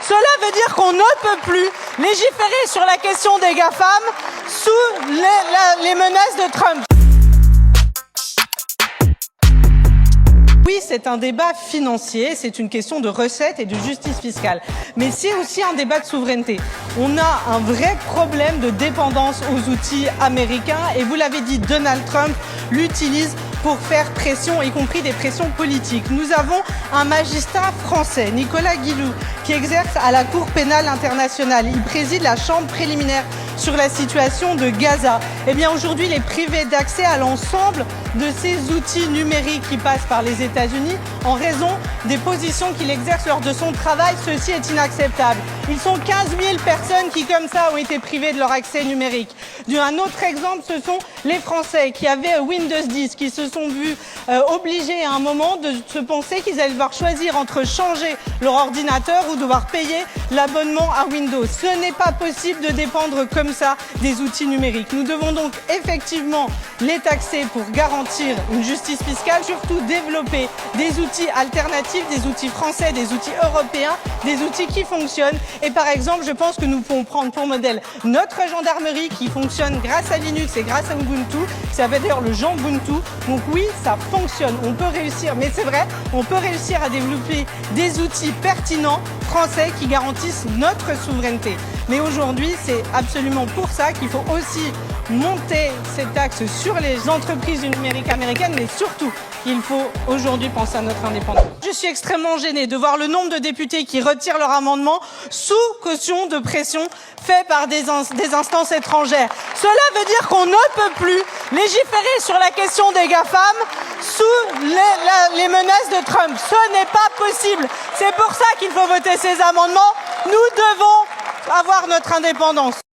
Cela veut dire qu'on ne peut plus légiférer sur la question des GAFAM sous les menaces de Trump. Oui, c'est un débat financier, c'est une question de recettes et de justice fiscale. Mais c'est aussi un débat de souveraineté. On a un vrai problème de dépendance aux outils américains et vous l'avez dit, Donald Trump l'utilise pour faire pression, y compris des pressions politiques. Nous avons un magistrat français, Nicolas Guilloux, qui exerce à la Cour pénale internationale. Il préside la chambre préliminaire sur la situation de Gaza. Eh bien, aujourd'hui, il est privé d'accès à l'ensemble de ces outils numériques qui passent par les États-Unis en raison des positions qu'il exerce lors de son travail. Ceci est inacceptable. Ils sont 15 000 personnes qui, comme ça, ont été privées de leur accès numérique. Un autre exemple, ce sont les Français qui avaient Windows 10, qui se sont vus obligés à un moment de se penser qu'ils allaient devoir choisir entre changer leur ordinateur ou devoir payer l'abonnement à Windows. Ce n'est pas possible de dépendre comme ça des outils numériques. Nous devons donc effectivement les taxer pour garantir une justice fiscale, surtout développer des outils alternatifs, des outils français, des outils européens, des outils qui fonctionnent. Et par exemple, je pense que nous pouvons prendre pour modèle notre gendarmerie qui fonctionne grâce à Linux et grâce à Ubuntu. Ça s'appelle d'ailleurs le Jambuntu. Donc oui, ça fonctionne. On peut réussir, mais c'est vrai, on peut réussir à développer des outils pertinents français qui garantissent notre souveraineté. Mais aujourd'hui, c'est absolument pour ça qu'il faut aussi monter ces taxes sur les entreprises du numérique américaines, mais surtout, il faut aujourd'hui penser à notre indépendance. Je suis extrêmement gênée de voir le nombre de députés qui retirent leur amendement sous caution de pression fait par des instances étrangères. Cela veut dire qu'on ne peut plus légiférer sur la question des GAFAM sous les menaces de Trump. Ce n'est pas possible. C'est pour ça qu'il faut voter ces amendements. Nous devons avoir notre indépendance.